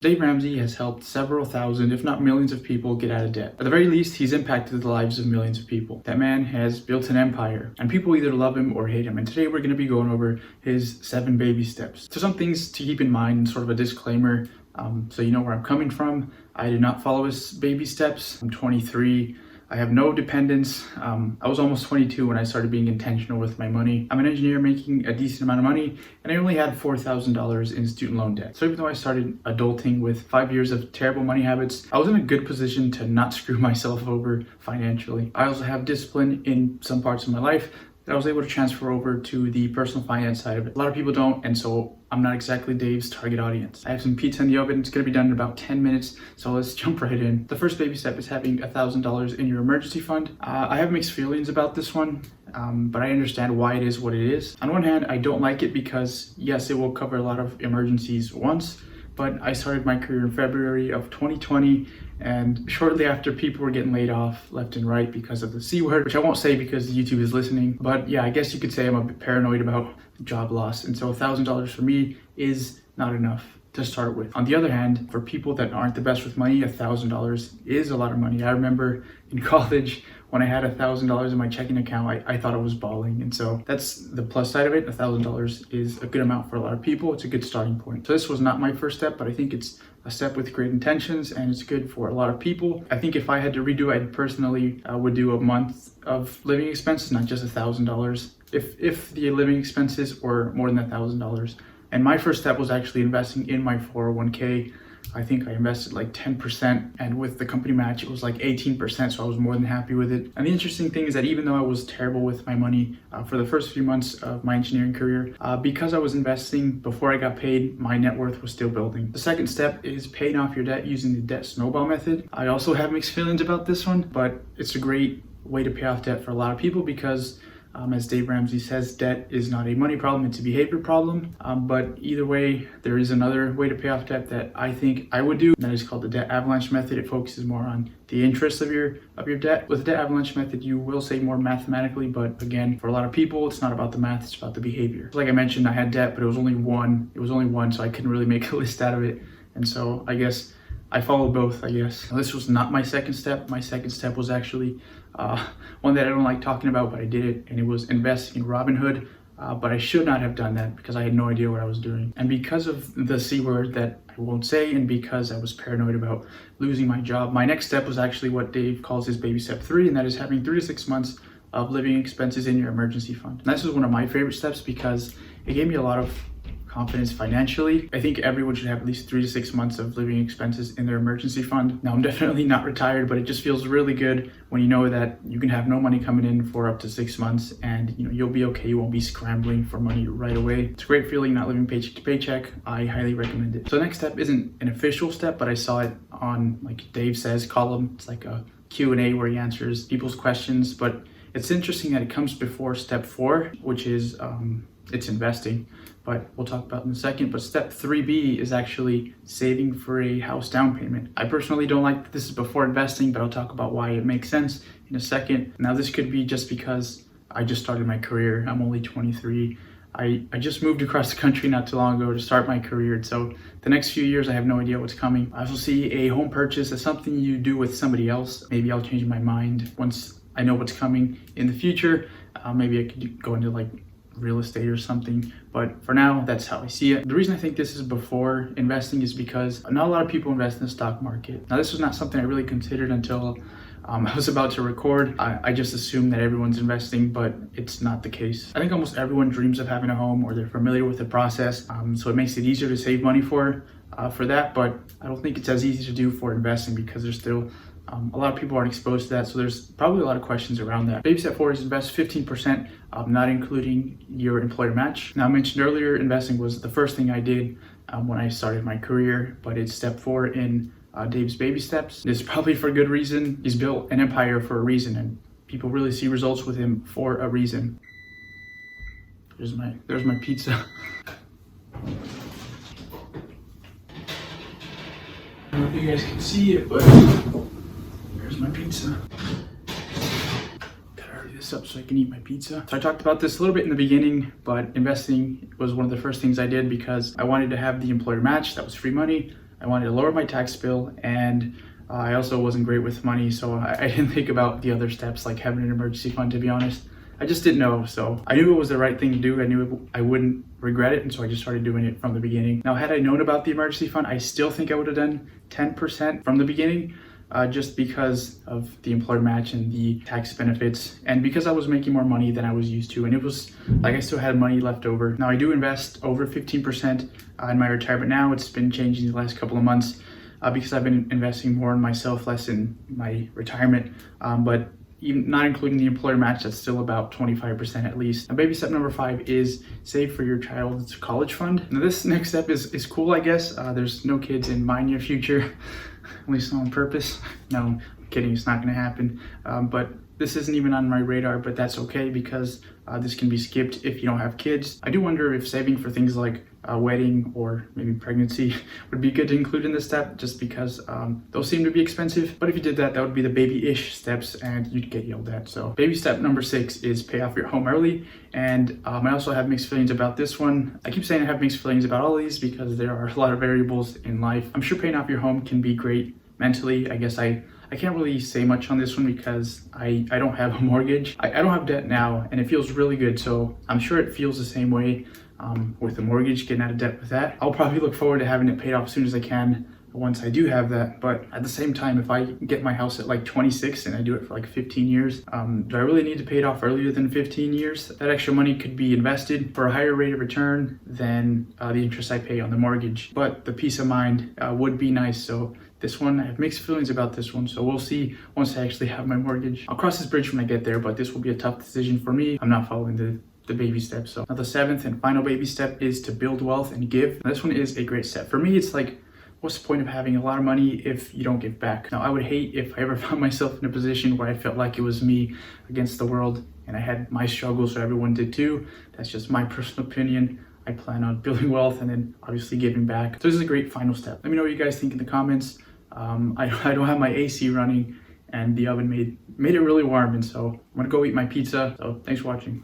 Dave Ramsey has helped several thousand, if not millions of people get out of debt. At the very least, he's impacted the lives of millions of people. That man has built an empire, and people either love him or hate him. And today we're going to be going over his 7 baby steps. So some things to keep in mind, sort of a disclaimer, so you know where I'm coming from. I did not follow his baby steps. I'm 23. I have no dependents. I was almost 22 when I started being intentional with my money. I'm an engineer making a decent amount of money, and I only had $4,000 in student loan debt. So even though I started adulting with 5 years of terrible money habits, I was in a good position to not screw myself over financially. I also have discipline in some parts of my life that I was able to transfer over to the personal finance side of it. A lot of people don't, and so I'm not exactly Dave's target audience. I have some pizza in the oven. It's gonna be done in about 10 minutes, so let's jump right in. The first baby step is having $1,000 in your emergency fund. I have mixed feelings about this one, but I understand why it is what it is. On one hand, I don't like it because yes, it will cover a lot of emergencies once, but I started my career in February of 2020, and shortly after, people were getting laid off left and right because of the C word, which I won't say because YouTube is listening. But yeah, I guess you could say I'm a bit paranoid about job loss. And so $1,000 for me is not enough to start with. On the other hand, for people that aren't the best with money, $1,000 is a lot of money. I remember in college when I had $1,000 in my checking account, I thought I was balling. And so that's the plus side of it. $1,000 is a good amount for a lot of people. It's a good starting point. So this was not my first step, but I think it's a step with great intentions and it's good for a lot of people. I think if I had to redo it, I personally would do a month of living expenses, not just $1,000. If the living expenses were more than $1,000. And my first step was actually investing in my 401k. I think I invested like 10%, and with the company match, it was like 18%, so I was more than happy with it. And the interesting thing is that even though I was terrible with my money for the first few months of my engineering career, because I was investing before I got paid, my net worth was still building. The second step is paying off your debt using the debt snowball method. I also have mixed feelings about this one, but it's a great way to pay off debt for a lot of people because as Dave Ramsey says, debt is not a money problem, it's a behavior problem. But either way, there is another way to pay off debt that I think I would do. And that is called the debt avalanche method. It focuses more on the interest of your debt. With the debt avalanche method, you will save more mathematically, but again, for a lot of people, it's not about the math, it's about the behavior. Like I mentioned, I had debt, but it was only one, so I couldn't really make a list out of it. And so I guess I followed both, I guess. Now, this was not my second step. My second step was actually one that I don't like talking about, but I did it, and it was investing in Robinhood. But I should not have done that because I had no idea what I was doing. And because of the C word that I won't say, and because I was paranoid about losing my job, my next step was actually what Dave calls his baby step 3, and that is having 3 to 6 months of living expenses in your emergency fund. And this is one of my favorite steps because it gave me a lot of confidence financially. I think everyone should have at least 3 to 6 months of living expenses in their emergency fund. Now, I'm definitely not retired, but it just feels really good when you know that you can have no money coming in for up to 6 months and you'll be okay. You won't be scrambling for money right away. It's a great feeling not living paycheck to paycheck. I highly recommend it. So the next step isn't an official step, but I saw it on, like Dave says, column. It's like a Q&A where he answers people's questions, but it's interesting that it comes before step 4, which is it's investing, but we'll talk about in a second. But step 3B is actually saving for a house down payment. I personally don't like that this is before investing, but I'll talk about why it makes sense in a second. Now, this could be just because I just started my career. I'm only 23. I just moved across the country not too long ago to start my career. So the next few years, I have no idea what's coming. I also see a home purchase as something you do with somebody else. Maybe I'll change my mind once I know what's coming in the future. Maybe I could go into like real estate or something, but for now, that's how I see it. The reason I think this is before investing is because not a lot of people invest in the stock market. Now, this was not something I really considered until I was about to record. I just assumed that everyone's investing, but it's not the case. I think almost everyone dreams of having a home or they're familiar with the process, so it makes it easier to save money for that, but I don't think it's as easy to do for investing because there's still a lot of people aren't exposed to that, so there's probably a lot of questions around that. Baby step 4 is invest 15%, not including your employer match. Now, I mentioned earlier, investing was the first thing I did when I started my career, but it's step 4 in Dave's baby steps. This is probably for a good reason. He's built an empire for a reason, and people really see results with him for a reason. There's my pizza. I don't know if you guys can see it, but here's my pizza. Gotta hurry this up so I can eat my pizza. So I talked about this a little bit in the beginning, but investing was one of the first things I did because I wanted to have the employer match. That was free money. I wanted to lower my tax bill, and I also wasn't great with money, so I didn't think about the other steps like having an emergency fund, to be honest. I just didn't know, so I knew it was the right thing to do. I knew I wouldn't regret it, and so I just started doing it from the beginning. Now, had I known about the emergency fund, I still think I would have done 10% from the beginning, just because of the employer match and the tax benefits, and because I was making more money than I was used to, and it was like I still had money left over. Now, I do invest over 15% in my retirement now. It's been changing the last couple of months because I've been investing more in myself, less in my retirement, but even not including the employer match, that's still about 25% at least. Now, baby step number 5 is save for your child's college fund. Now, this next step is cool, I guess. There's no kids in my near future, at least not on purpose. No, I'm kidding, it's not gonna happen. But this isn't even on my radar, but that's okay because this can be skipped if you don't have kids. I do wonder if saving for things like a wedding or maybe pregnancy would be good to include in this step, just because those seem to be expensive. But if you did that, that would be the baby-ish steps and you'd get yelled at. So baby step number 6 is pay off your home early. And I also have mixed feelings about this one. I keep saying I have mixed feelings about all of these because there are a lot of variables in life. I'm sure paying off your home can be great mentally. I guess I can't really say much on this one because I don't have a mortgage. I don't have debt now, and it feels really good. So I'm sure it feels the same way with the mortgage, getting out of debt with that. I'll probably look forward to having it paid off as soon as I can once I do have that. But at the same time, if I get my house at like 26 and I do it for like 15 years, do I really need to pay it off earlier than 15 years? That extra money could be invested for a higher rate of return than the interest I pay on the mortgage. But the peace of mind would be nice. So this one, I have mixed feelings about this one, so we'll see once I actually have my mortgage. I'll cross this bridge when I get there, but this will be a tough decision for me. I'm not following the baby steps. So now the 7th and final baby step is to build wealth and give. Now, this one is a great step. For me, it's like, what's the point of having a lot of money if you don't give back? Now, I would hate if I ever found myself in a position where I felt like it was me against the world and I had my struggles, so everyone did too. That's just my personal opinion. I plan on building wealth and then obviously giving back. So this is a great final step. Let me know what you guys think in the comments. I don't have my AC running and the oven made it really warm, and so I'm gonna go eat my pizza. So thanks for watching.